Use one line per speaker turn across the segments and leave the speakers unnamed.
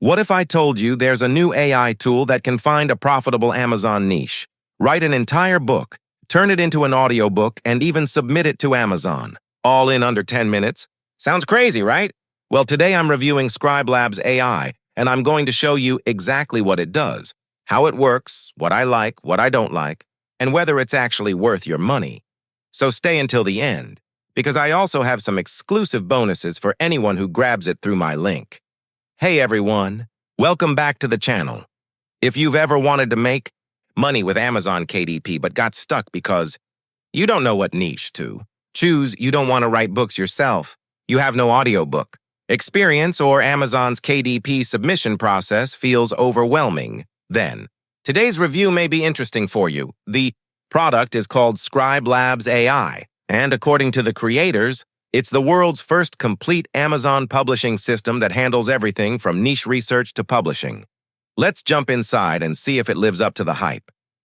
What if I told you there's a new AI tool that can find a profitable Amazon niche, write an entire book, turn it into an audiobook, and even submit it to Amazon, all in under 10 minutes? Sounds crazy, right? Well, today I'm reviewing ScribeLabs AI, and I'm going to show you exactly what it does, how it works, what I like, what I don't like, and whether it's actually worth your money. So stay until the end, because I also have some exclusive bonuses for anyone who grabs it through my link. Hey everyone, welcome back to the channel. If you've ever wanted to make money with Amazon KDP but got stuck because you don't know what niche to choose, you don't want to write books yourself, you have no audiobook experience, or Amazon's KDP submission process feels overwhelming, then today's review may be interesting for you. The product is called ScribeLabs AI, and according to the creators, it's the world's first complete Amazon publishing system that handles everything from niche research to publishing. Let's jump inside and see if it lives up to the hype.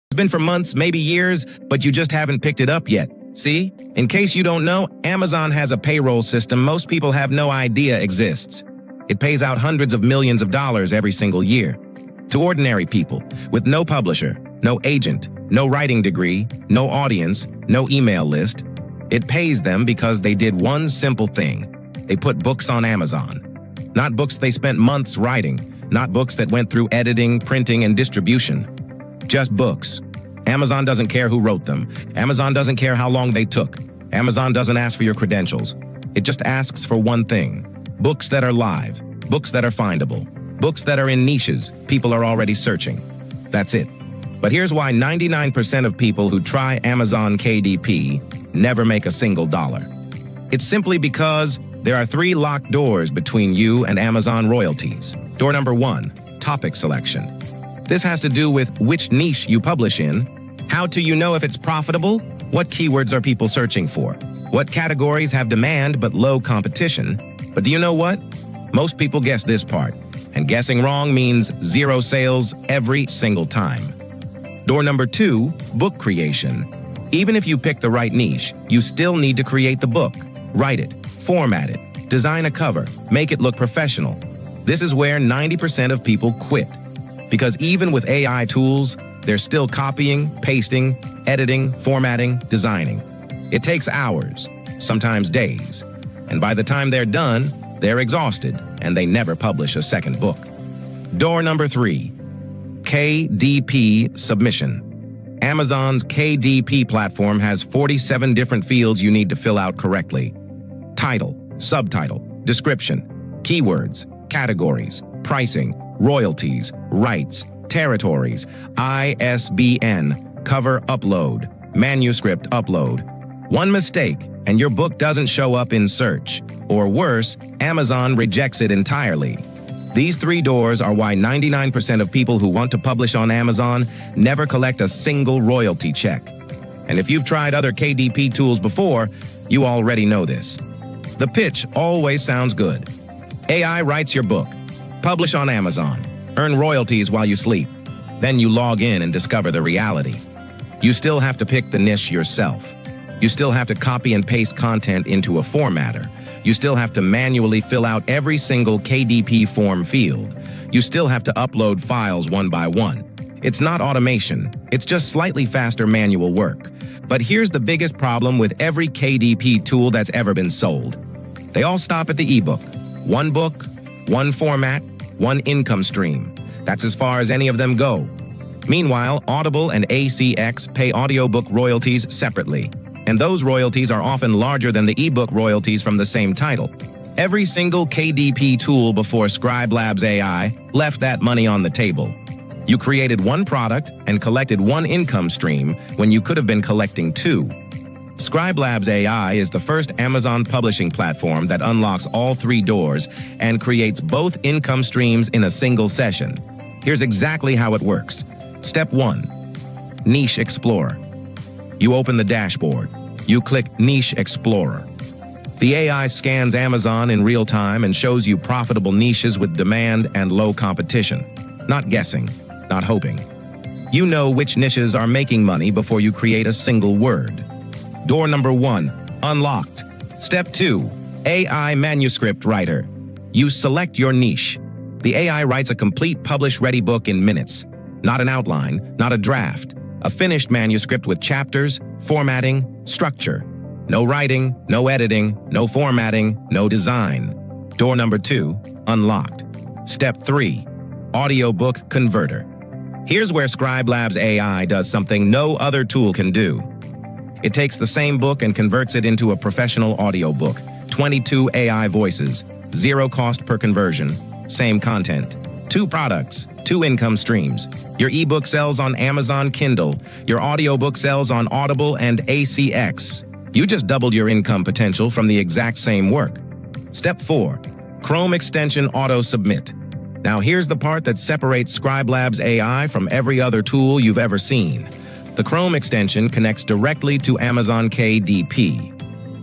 It's been for months, maybe years, but you just haven't picked it up yet. See? In case you don't know, Amazon has a payroll system most people have no idea exists. It pays out hundreds of millions of dollars every single year to ordinary people with no publisher, no agent, no writing degree, no audience, no email list. It pays them because they did one simple thing. They put books on Amazon. Not books they spent months writing, not books that went through editing, printing, and distribution. Just books. Amazon doesn't care who wrote them. Amazon doesn't care how long they took. Amazon doesn't ask for your credentials. It just asks for one thing: books that are live, books that are findable, books that are in niches people are already searching. That's it. But here's why 99% of people who try Amazon KDP never make a single dollar. It's simply because there are 3 locked doors between you and Amazon royalties. Door number 1, topic selection. This has to do with which niche you publish in. How do you know if it's profitable? What keywords are people searching for? What categories have demand but low competition? But do you know what? Most people guess this part, and guessing wrong means 0 sales every single time. Door number 2, book creation. Even if you pick the right niche, you still need to create the book, write it, format it, design a cover, make it look professional. This is where 90% of people quit. Because even with AI tools, they're still copying, pasting, editing, formatting, designing. It takes hours, sometimes days. And by the time they're done, they're exhausted and they never publish a second book. Door number 3, KDP submission. Amazon's KDP platform has 47 different fields you need to fill out correctly. Title, subtitle, description, keywords, categories, pricing, royalties, rights, territories, ISBN, cover upload, manuscript upload. One mistake, and your book doesn't show up in search. Or worse, Amazon rejects it entirely. These 3 doors are why 99% of people who want to publish on Amazon never collect a single royalty check. And if you've tried other KDP tools before, you already know this. The pitch always sounds good. AI writes your book, publish on Amazon, earn royalties while you sleep. Then you log in and discover the reality. You still have to pick the niche yourself. You still have to copy and paste content into a formatter. You still have to manually fill out every single KDP form field. You still have to upload files one by one. It's not automation, it's just slightly faster manual work. But here's the biggest problem with every KDP tool that's ever been sold. They all stop at the ebook. One book, one format, one income stream. That's as far as any of them go. Meanwhile, Audible and ACX pay audiobook royalties separately. And those royalties are often larger than the ebook royalties from the same title. Every single KDP tool before ScribeLabs AI left that money on the table. You created one product and collected one income stream when you could have been collecting 2. ScribeLabs AI is the first Amazon publishing platform that unlocks all 3 doors and creates both income streams in a single session. Here's exactly how it works. Step 1. Niche Explorer. You open the dashboard. You click Niche Explorer. The AI scans Amazon in real time and shows you profitable niches with demand and low competition. Not guessing, not hoping. You know which niches are making money before you create a single word. Door number 1, unlocked. Step 2, AI manuscript writer. You select your niche. The AI writes a complete publish-ready book in minutes. Not an outline, not a draft. A finished manuscript with chapters, formatting, structure. No writing, no editing, no formatting, no design. Door number 2, unlocked. Step 3, Audiobook Converter. Here's where ScribeLabs AI does something no other tool can do. It takes the same book and converts it into a professional audiobook. 22 AI voices, 0 cost per conversion, same content. 2 products, 2 income streams. Your ebook sells on Amazon Kindle. Your audiobook sells on Audible and ACX. You just doubled your income potential from the exact same work. Step 4, Chrome extension auto submit. Now here's the part that separates ScribeLabs AI from every other tool you've ever seen. The Chrome extension connects directly to Amazon KDP.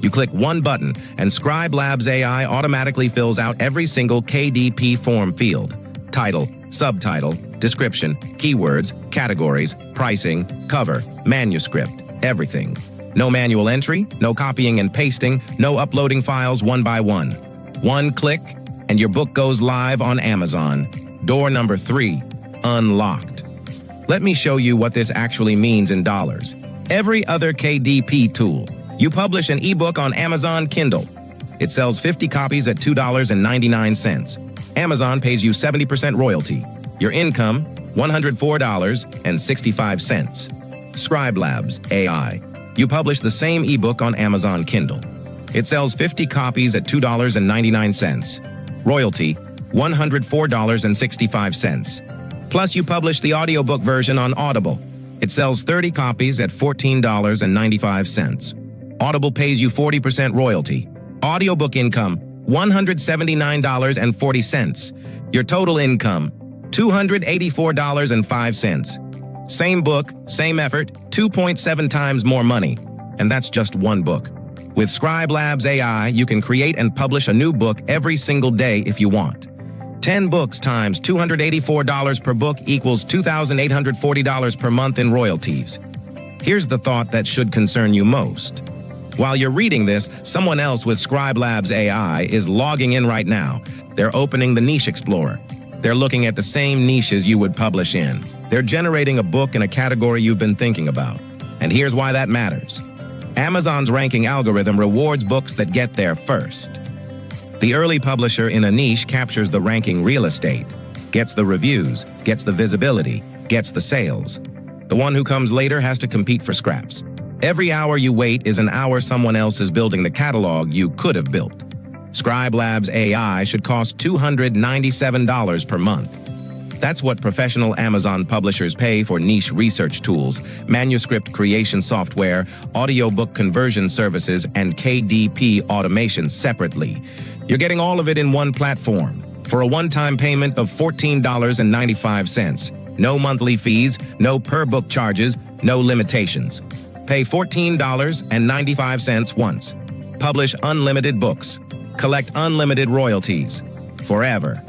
You click one button and ScribeLabs AI automatically fills out every single KDP form field. Title, subtitle, description, keywords, categories, pricing, cover, manuscript, everything. No manual entry, no copying and pasting, no uploading files one by one. One click, and your book goes live on Amazon. Door number 3, unlocked. Let me show you what this actually means in dollars. Every other KDP tool. You publish an ebook on Amazon Kindle. It sells 50 copies at $2.99. Amazon pays you 70% royalty. Your income, $104.65. ScribeLabs AI. You publish the same ebook on Amazon Kindle. It sells 50 copies at $2.99. Royalty, $104.65. Plus, you publish the audiobook version on Audible. It sells 30 copies at $14.95. Audible pays you 40% royalty. Audiobook income, $179.40. Your total income, $284.05. Same book, same effort, 2.7 times more money. And that's just one book. With ScribeLabs AI, you can create and publish a new book every single day if you want. 10 books times $284 per book equals $2,840 per month in royalties. Here's the thought that should concern you most. While you're reading this, someone else with ScribeLabs AI is logging in right now. They're opening the Niche Explorer. They're looking at the same niches you would publish in. They're generating a book in a category you've been thinking about. And here's why that matters. Amazon's ranking algorithm rewards books that get there first. The early publisher in a niche captures the ranking real estate, gets the reviews, gets the visibility, gets the sales. The one who comes later has to compete for scraps. Every hour you wait is an hour someone else is building the catalog you could have built. ScribeLabs AI should cost $297 per month. That's what professional Amazon publishers pay for niche research tools, manuscript creation software, audiobook conversion services, and KDP automation separately. You're getting all of it in one platform for a one-time payment of $14.95. No monthly fees, no per-book charges, no limitations. Pay $14.95 once. Publish unlimited books. Collect unlimited royalties. Forever.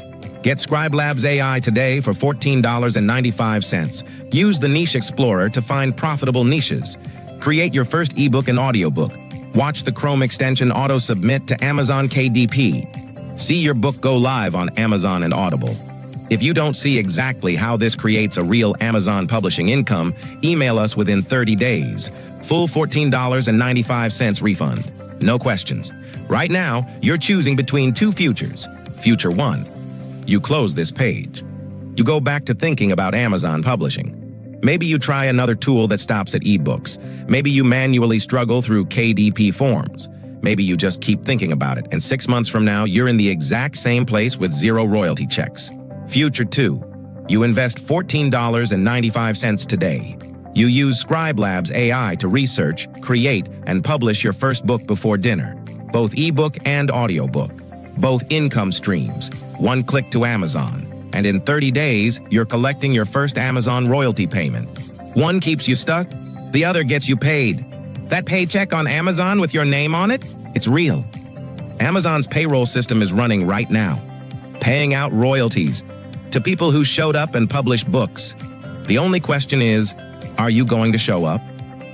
Get ScribeLabs AI today for $14.95. Use the Niche Explorer to find profitable niches. Create your first ebook and audiobook. Watch the Chrome extension auto-submit to Amazon KDP. See your book go live on Amazon and Audible. If you don't see exactly how this creates a real Amazon publishing income, email us within 30 days. Full $14.95 refund. No questions. Right now, you're choosing between 2 futures. Future 1. You close this page. You go back to thinking about Amazon publishing. Maybe you try another tool that stops at ebooks. Maybe you manually struggle through KDP forms. Maybe you just keep thinking about it, and 6 months from now, you're in the exact same place with 0 royalty checks. Future 2. You invest $14.95 today. You use ScribeLabs AI to research, create, and publish your first book before dinner. Both ebook and audiobook. Both income streams. One click to Amazon. And in 30 days, you're collecting your first Amazon royalty payment. One keeps you stuck, the other gets you paid. That paycheck on Amazon with your name on it? It's real. Amazon's payroll system is running right now, paying out royalties to people who showed up and published books. The only question is, are you going to show up?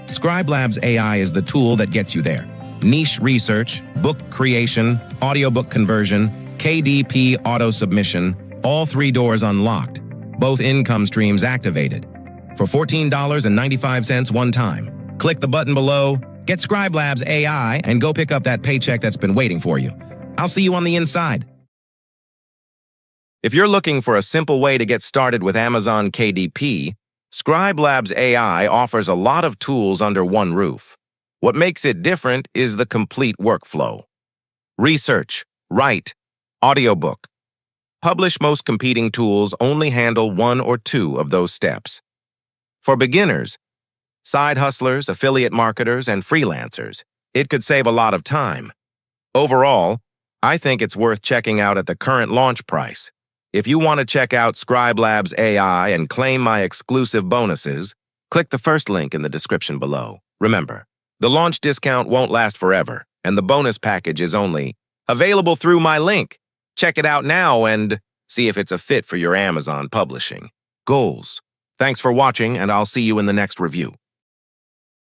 ScribeLabs AI is the tool that gets you there. Niche research, book creation, audiobook conversion, KDP auto submission, All 3 doors unlocked, both income streams activated. For $14.95 one time, click the button below, get ScribeLabs AI, and go pick up that paycheck that's been waiting for you. I'll see you on the inside. If you're looking for a simple way to get started with Amazon KDP, ScribeLabs AI offers a lot of tools under one roof. What makes it different is the complete workflow. Research, write, audiobook. Publish. Most competing tools only handle 1 or 2 of those steps. For beginners, side hustlers, affiliate marketers, and freelancers, it could save a lot of time. Overall, I think it's worth checking out at the current launch price. If you want to check out ScribeLabs AI and claim my exclusive bonuses, click the first link in the description below. Remember, the launch discount won't last forever, and the bonus package is only available through my link. Check it out now and see if it's a fit for your Amazon publishing goals. Thanks for watching, and I'll see you in the next review.